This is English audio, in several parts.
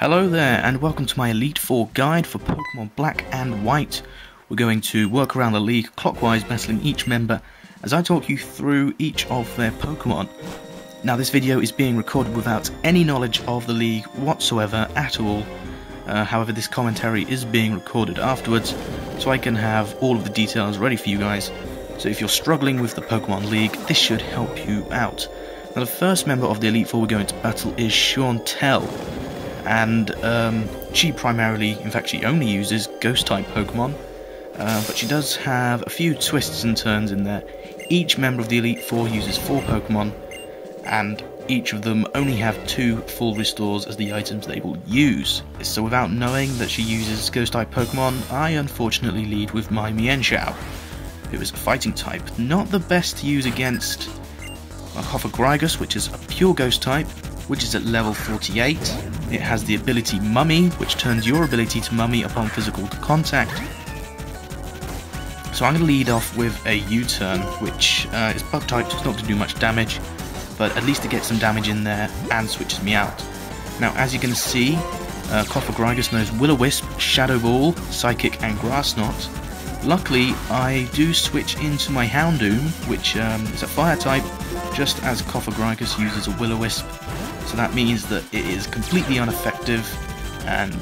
Hello there, and welcome to my Elite Four guide for Pokemon Black and White. We're going to work around the league clockwise, battling each member as I talk you through each of their Pokemon. Now, this video is being recorded without any knowledge of the league whatsoever at all. However, this commentary is being recorded afterwards, so I can have all of the details ready for you guys. So if you're struggling with the Pokemon League, this should help you out. Now, the first member of the Elite Four we're going to battle is Shauntal. And she primarily, in fact she only uses Ghost-type Pokemon, but she does have a few twists and turns in there. Each member of the Elite Four uses 4 Pokemon, and each of them only have 2 full restores as the items they will use. So without knowing that she uses Ghost-type Pokemon, I unfortunately lead with my Mienshao, who is a fighting type. Not the best to use against a Hofagrigus, which is a pure Ghost-type, which is at level 48. It has the ability Mummy, which turns your ability to Mummy upon physical contact. So I'm going to lead off with a U-turn, which is bug type, so it's not going to do much damage, but at least it gets some damage in there and switches me out. Now, as you're going to see, Hofagrigus knows Will-O-Wisp, Shadow Ball, Psychic and Grass Knot. Luckily, I do switch into my Houndoom, which is a fire type, just as Hofagrigus uses a Will-O-Wisp. So that means that it is completely ineffective and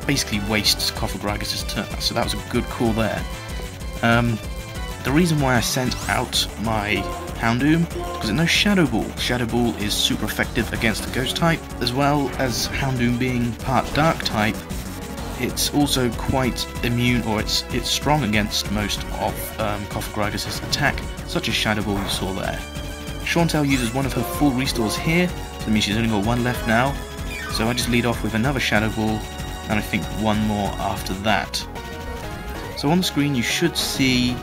basically wastes Hofagrigus' turn. So that was a good call there. The reason why I sent out my Houndoom is because it knows Shadow Ball. Shadow Ball is super effective against a Ghost type, as well as Houndoom being part Dark type. It's also quite immune, or it's strong against most of Hofagrigus' attack, such as Shadow Ball you saw there. Shauntal uses one of her full restores here, so that means she's only got 1 left now. So I just lead off with another Shadow Ball, and I think 1 more after that. So on the screen you should see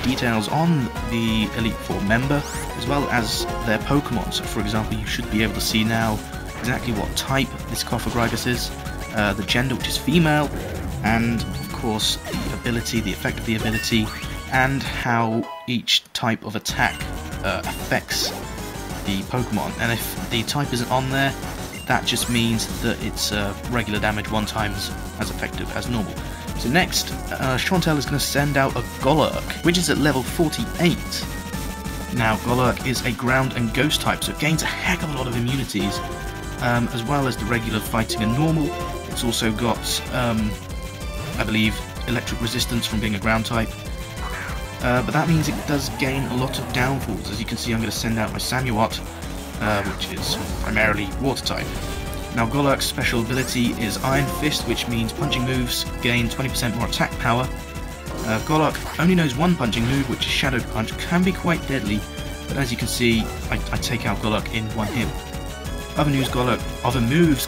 details on the Elite Four member, as well as their Pokemon. So for example, you should be able to see now exactly what type this Hofagrigus is, the gender, which is female, and of course the ability, the effect of the ability, and how each type of attack affects the Pokemon. And if the type isn't on there, that just means that it's regular damage 1 times as effective as normal. So next, Shauntal is going to send out a Golurk, which is at level 48. Now, Golurk is a ground and ghost type, so it gains a heck of a lot of immunities, as well as the regular fighting and normal. It's also got, I believe, electric resistance from being a ground type. But that means it does gain a lot of downfalls. As you can see, I'm going to send out my Samuot, which is primarily water type. Now, Golurk's special ability is Iron Fist, which means punching moves gain 20% more attack power. Golurk only knows 1 punching move, which is Shadow Punch, can be quite deadly, but as you can see, I take out Golurk in 1 hit. Other moves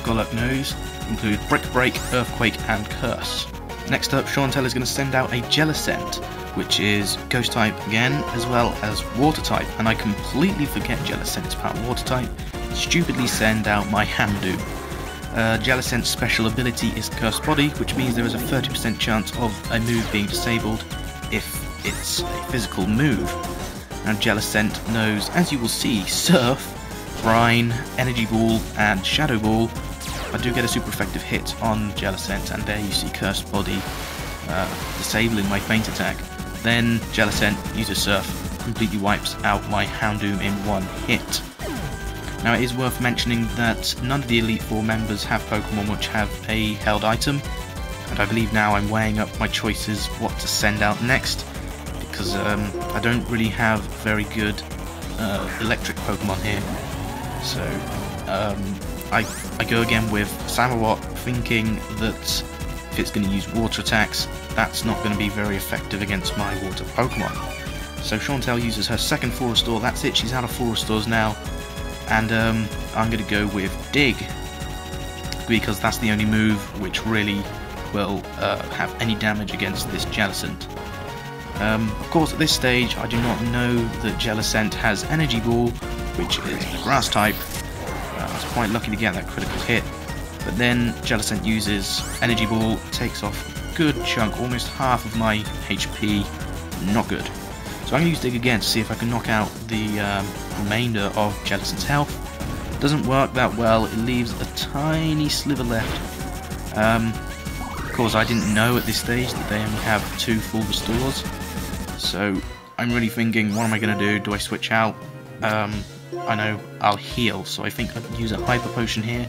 Golurk knows include Brick Break, Earthquake, and Curse. Next up, Shauntal is going to send out a Jellicent, which is Ghost type again, as well as Water type, and I completely forget Jellicent's part Water type, stupidly send out my Houndoom. Jellicent's special ability is Curse Body, which means there is a 30% chance of a move being disabled if it's a physical move. And Jellicent knows, as you will see, Surf, Brine, Energy Ball, and Shadow Ball. I do get a super effective hit on Jellicent, and there you see Curse Body disabling my feint attack. Then Jellicent uses Surf, completely wipes out my Houndoom in 1 hit. Now, it is worth mentioning that none of the Elite Four members have Pokemon which have a held item, and I believe now I'm weighing up my choices what to send out next, because I don't really have very good electric Pokemon here. So I go again with Samuot, thinking that if it's going to use water attacks, that's not going to be very effective against my water Pokemon. So Shauntal uses her second 4 restore, that's it, she's out of 4 restores now, and I'm going to go with Dig, because that's the only move which really will have any damage against this Jellicent. Of course, at this stage I do not know that Jellicent has Energy Ball, which is a grass type. I was quite lucky to get that critical hit, but then Jellicent uses Energy Ball, takes off a good chunk, almost half of my HP, not good. So I'm going to use Dig again to see if I can knock out the remainder of Jellicent's health, Doesn't work that well, it leaves a tiny sliver left. Of course I didn't know at this stage that they only have 2 full restores, so I'm really thinking, what am I going to do? Do I switch out? I know I'll heal, so I think I'll use a Hyper Potion here.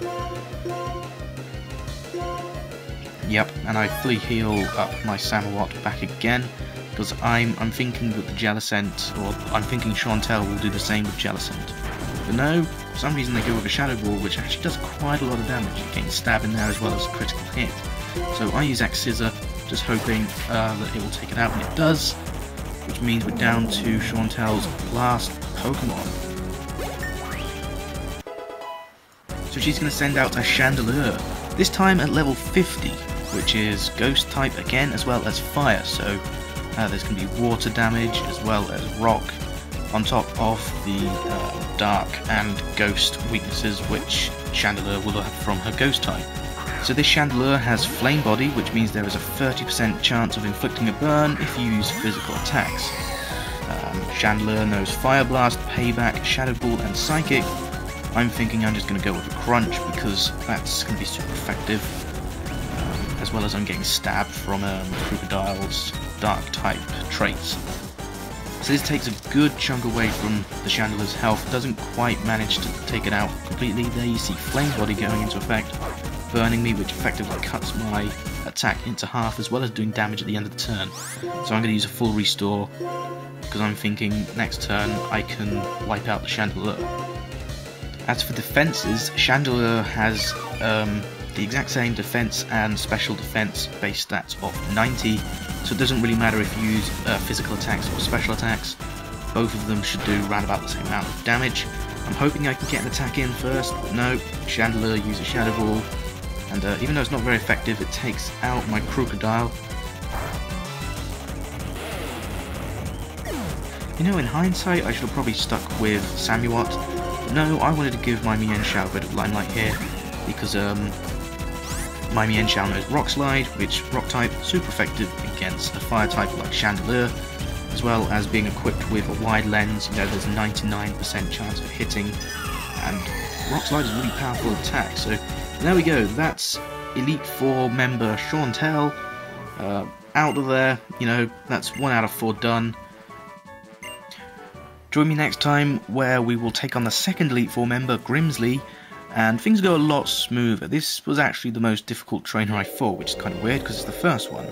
Yep, and I fully heal up my Samawat back again, because I'm thinking that the Jellicent, or I'm thinking Shauntal will do the same with Jellicent. But no, for some reason they go with a Shadow Ball, which actually does quite a lot of damage. You get stab in there as well as a critical hit. So I use Axe Scissor, just hoping that it will take it out, and it does, which means we're down to Shauntal's last Pokemon. So she's going to send out a Chandelure, this time at level 50, which is Ghost type again, as well as Fire, so there's going to be water damage as well as rock, on top of the dark and ghost weaknesses which Chandelure will have from her Ghost type. So this Chandelure has Flame Body, which means there is a 30% chance of inflicting a burn if you use physical attacks. Chandelure knows Fire Blast, Payback, Shadow Ball and Psychic. I'm thinking I'm just going to go with a Crunch because that's going to be super effective, as well as I'm getting stabbed from Crocodile's dark type traits. So this takes a good chunk away from the Chandelure's health, doesn't quite manage to take it out completely. There you see Flame Body going into effect, burning me, which effectively cuts my attack into half, as well as doing damage at the end of the turn. So I'm going to use a full restore, because I'm thinking next turn I can wipe out the Chandelure. As for defenses, Chandelure has the exact same defense and special defense base stats of 90, so it doesn't really matter if you use physical attacks or special attacks. Both of them should do around about the same amount of damage. I'm hoping I can get an attack in first, but no, Chandelure uses Shadow Ball, and even though it's not very effective, it takes out my Crocodile. You know, in hindsight, I should have probably stuck with Samawat. But no, I wanted to give my Mienshao a bit of limelight here, because my Mienshao knows Rock Slide, which Rock type, super effective against a Fire type like Chandelure, as well as being equipped with a wide lens. You know, there's a 99% chance of hitting, and Rock Slide is a really powerful attack. So there we go, that's Elite Four member Shauntal out of there. You know, that's 1 out of 4 done. Join me next time where we will take on the second Elite Four member, Grimsley, and things go a lot smoother. This was actually the most difficult trainer I fought, which is kind of weird because it's the first one.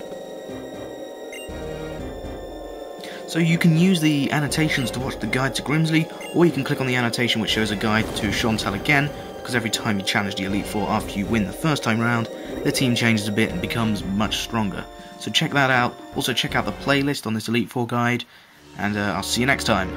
So you can use the annotations to watch the guide to Grimsley, or you can click on the annotation which shows a guide to Shauntal again, because every time you challenge the Elite Four after you win the first time round, their team changes a bit and becomes much stronger. So check that out. Also check out the playlist on this Elite Four guide, and I'll see you next time.